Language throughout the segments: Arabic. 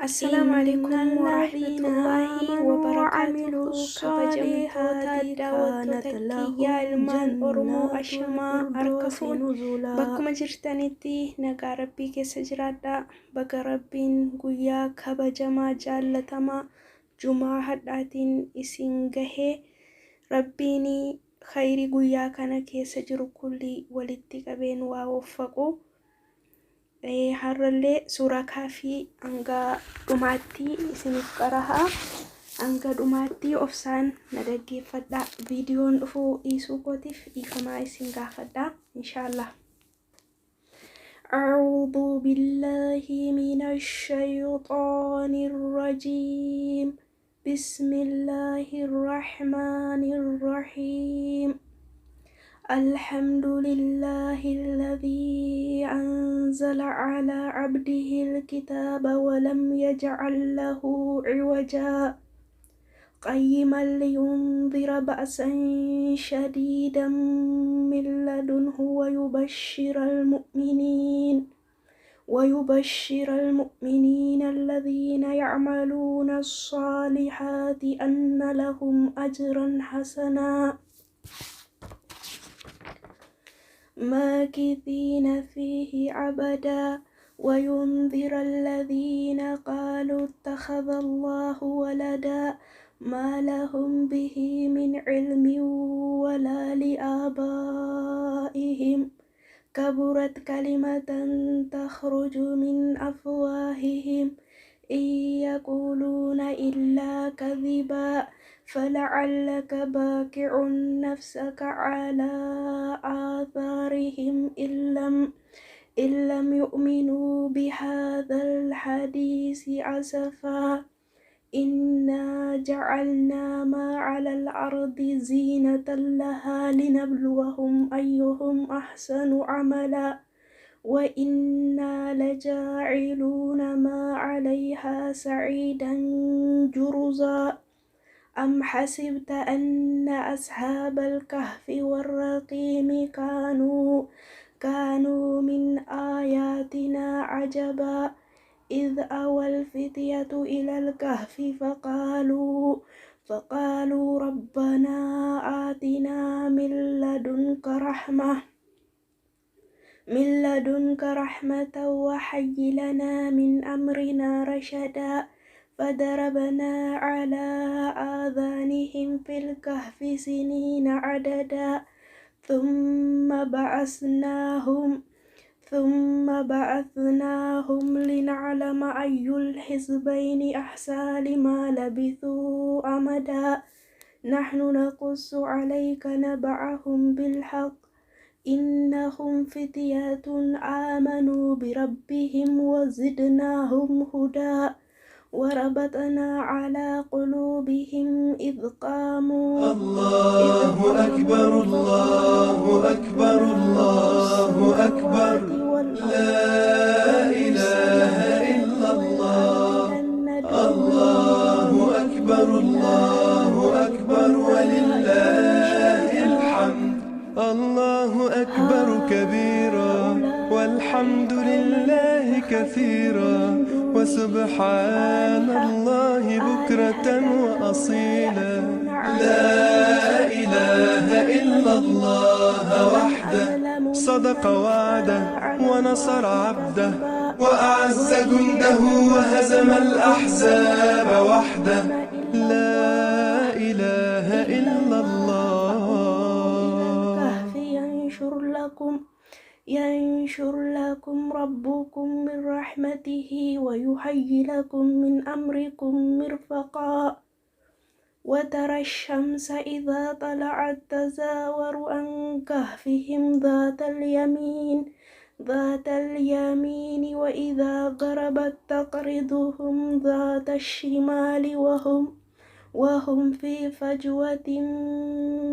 السلام عليكم ورحمة الذين الله آمنوا وعملوا وبركاته. الصالحات kabajamtoota كانت daawwattoota لهم kiyyaa ilmaan Oromoo جنات ashamaa الفردوس harka fuun نزلا. bakkuma jirtanitti nagaa rabbii keessa jiraadhaa. Baga rabbiin guyyaa kabajamaa jaallatamaa jumaa hadhaatiin isin gahee rabbiin khayrii guyyaa kana keessa jiru kulli walitti qabeen waa waffaqu. Har'allee suuraa kaafii hanga dhumaatti isiniif qarahaa. Hanga dhumaatti obsaan na dhaggeeffadhaa. Viidiyoon dhufuu dhiisuu kootiif dhiifamaa isin gaafadhaa inshaallah. أعوذ بالله من الشيطان الرجيم. بسم الله الرحمن الرحيم. الحمد لله الذي أنزل على عبده الكتاب ولم يجعل له عوجا قيما لينذر بأسا شديدا من لدنه ويبشر المؤمنين الذين يعملون الصالحات أن لهم أجرا حسنا ماكثين فيه أبدا وينذر الذين قالوا اتخذ الله ولدا ما لهم به من علم ولا لآبائهم كبرت كلمة تخرج من أفواههم إن يقولون إلا كذبا فلعلك باكع نفسك على آثارهم إن لم يؤمنوا بهذا الحديث أسفا إنا جعلنا ما على الأرض زينة لها لنبلوهم أيهم أحسن عملا وإنا لجاعلون ما عليها سعيدا جرزا أم حسبت أن أصحاب الكهف والرقيم كانوا من آياتنا عجبا إذ أوى الفتية إلى الكهف فقالوا ربنا آتنا من لدنك رحمة وهيئ لنا من أمرنا رشدا فضربنا على آذانهم في الكهف سنين عددا ثم بعثناهم لنعلم أي الحزبين أحصى لما لبثوا أمدا نحن نقص عليك نبأهم بالحق إنهم فتية آمنوا بربهم وزدناهم هدى وربطنا على قلوبهم إذ قاموا الله أكبر الله أكبر الله أكبر لا إله إلا الله الله أكبر الله أكبر ولله الحمد الله أكبر كبيرا والحمد لله كثيرا وسبحان الله بكرة وأصيلا لا إله إلا الله وحده صدق وعده ونصر عبده وأعز جنده وهزم الأحزاب وحده لا إله إلا الله. ينشر لكم ربكم من رحمته ويهيئ لكم من أمركم مرفقا وترى الشمس إذا طلعت تزاور عن كهفهم ذات اليمين وإذا غربت تقرضهم ذات الشمال وهم في فجوة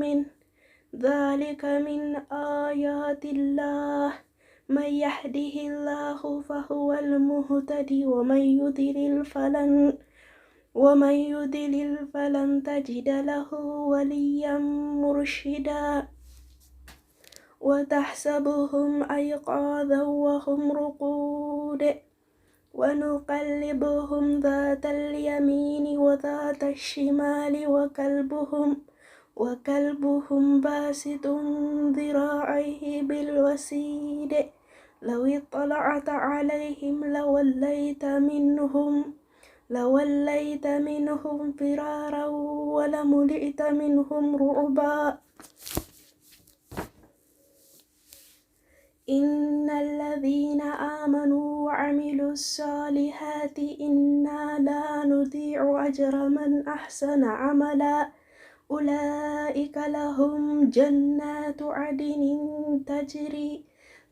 منه ذلك من آيات الله من يهده الله فهو المهتدي ومن يضلل فلن تجد له وليا مرشدا وتحسبهم أيقاظا وهم رقود ونقلبهم ذات اليمين وذات الشمال وكلبهم باسط ذراعيه بالوسيد لو اطلعت عليهم لوليت منهم فرارا ولملئت منهم رعبا. إن الذين آمنوا وعملوا الصالحات إنا لا نضيع أجر من أحسن عملا أولئك لهم جنات عدن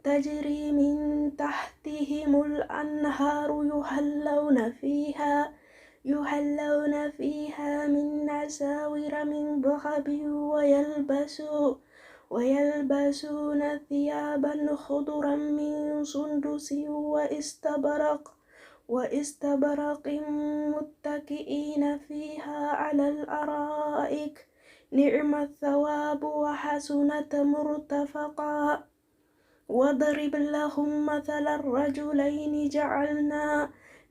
تجري من تحتهم الأنهار يحلون فيها من أساور من ذهب ويلبسون ثيابا خضرا من سندس واستبرق متكئين فيها على الأرائك نعم الثواب وحسنت مرتفقا. واضرب لهم مثل الرجلين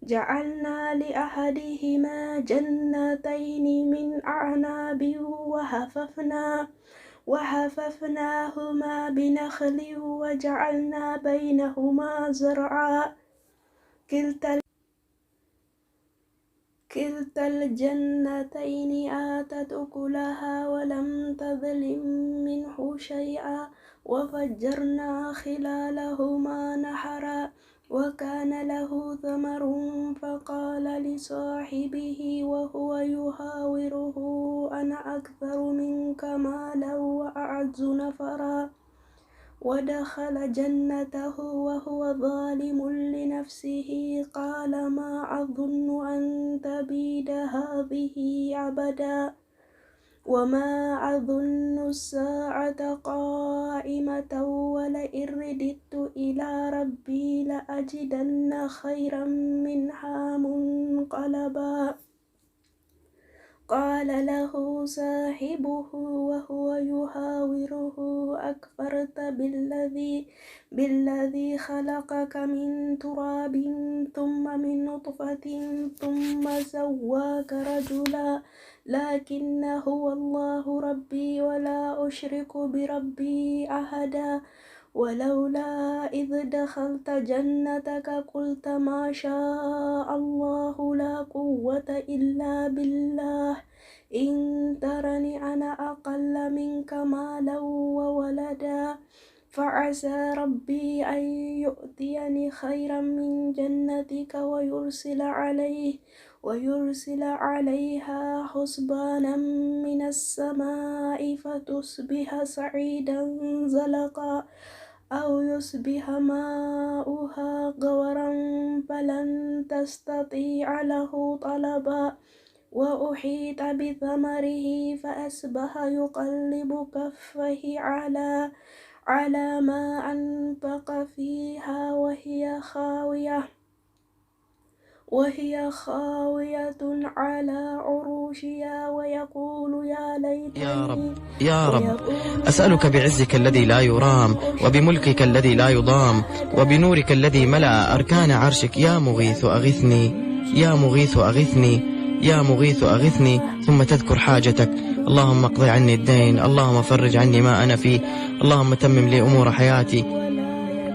جعلنا لأحدهما جنتين من أعناب وحففناهما بنخل وجعلنا بينهما زرعا كلتا الجنتين آتت أكلها ولم تظلم منه شيئا وفجرنا خلالهما نهرا وكان له ثمر فقال لصاحبه وهو يحاوره أنا أكثر منك مالا وأعز نفرا ودخل جنته وهو ظالم لنفسه قال ما أظن أن تبيد هذه أبدا وما أظن الساعة قائمة ولئن رددت إلى ربي لأجدن خيرا منها منقلبا. قال له صاحبه وهو يحاوره أكفرت بالذي خلقك من تراب ثم من نطفة ثم سواك رجلا لكن هو الله ربي ولا أشرك بربي أحدا ولولا إذ دخلت جنتك قلت ما شاء الله لا قوة إلا بالله إن ترني أنا أقل منك مالا وولدا فعسى ربي أن يؤتيني خيرا من جنتك ويرسل عليها حسبانا من السماء فتصبح صعيدا زلقا أو يصبح ماؤها غورا فلن تستطيع له طلبا وأحيط بثمره فأصبح يقلب كفيه على ما أنفق فيها وهي خاوية على عروشها ويقول يا ليتني يا رب أسألك بعزك الذي لا يرام وبملكك الذي لا يضام وبنورك الذي ملأ أركان عرشك يا مغيث أغثني يا مغيث أغثني يا مغيث أغثني ثم تذكر حاجتك اللهم اقضي عني الدين اللهم فرج عني ما أنا فيه اللهم تمم لي أمور حياتي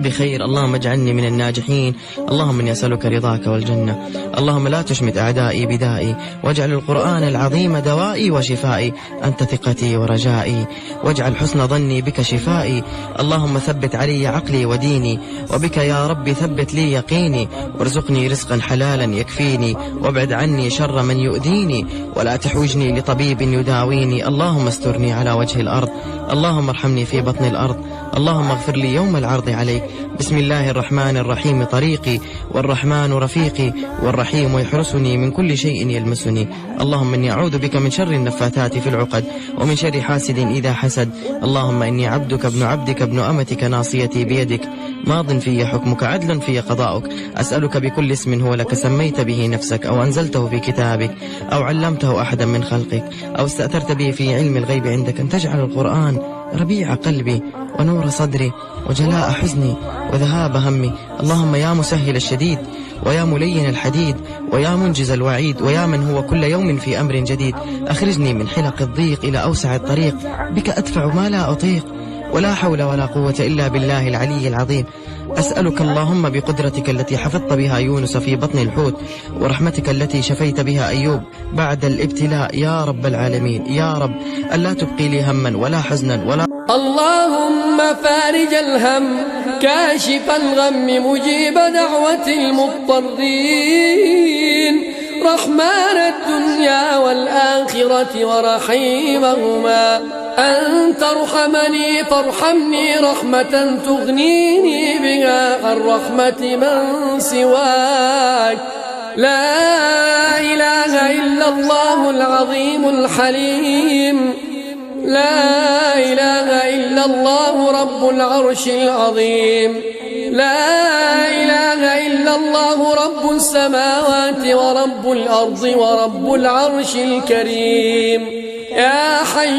بخير اللهم اجعلني من الناجحين اللهم إني أسألك رضاك والجنة اللهم لا تشمت أعدائي بدائي واجعل القرآن العظيم دوائي وشفائي أنت ثقتي ورجائي واجعل حسن ظني بك شفائي اللهم ثبت علي عقلي وديني وبك يا رب ثبت لي يقيني وارزقني رزقا حلالا يكفيني وابعد عني شر من يؤذيني ولا تحوجني لطبيب يداويني اللهم استرني على وجه الأرض اللهم ارحمني في بطن الأرض اللهم اغفر لي يوم العرض عليك بسم الله الرحمن الرحيم طريقي والرحمن رفيقي والرحيم يحرسني من كل شيء يلمسني اللهم إني أعوذ بك من شر النفاثات في العقد ومن شر حاسد إذا حسد اللهم إني عبدك ابن عبدك ابن أمتك ناصيتي بيدك ماض في حكمك عدل في قضاؤك أسألك بكل اسم هو لك سميت به نفسك أو أنزلته في كتابك أو علمته أحدا من خلقك أو استأثرت به في علم الغيب عندك أن تجعل القرآن ربيع قلبي ونور صدري وجلاء حزني وذهاب همي اللهم يا مسهل الشديد ويا ملين الحديد ويا منجز الوعيد ويا من هو كل يوم في أمر جديد، أخرجني من حلق الضيق إلى أوسع الطريق، بك أدفع ما لا أطيق، ولا حول ولا قوة إلا بالله العلي العظيم. أسألك اللهم بقدرتك التي حفظت بها يونس في بطن الحوت، ورحمتك التي شفيت بها أيوب بعد الابتلاء يا رب العالمين، يا رب ألا تبقي لي هما ولا حزنا ولا. اللهم فارج الهم كاشف الغم مجيب دعوة المضطرين، رحمن الدنيا والآخرة ورحيمهما، أن ترحمني فارحمني رحمة تغنيني بها عن رحمة من سواك. لا إله إلا الله العظيم الحليم، لا إله إلا الله رب العرش العظيم، لا إله إلا الله رب السماوات ورب الأرض ورب العرش الكريم. يا حي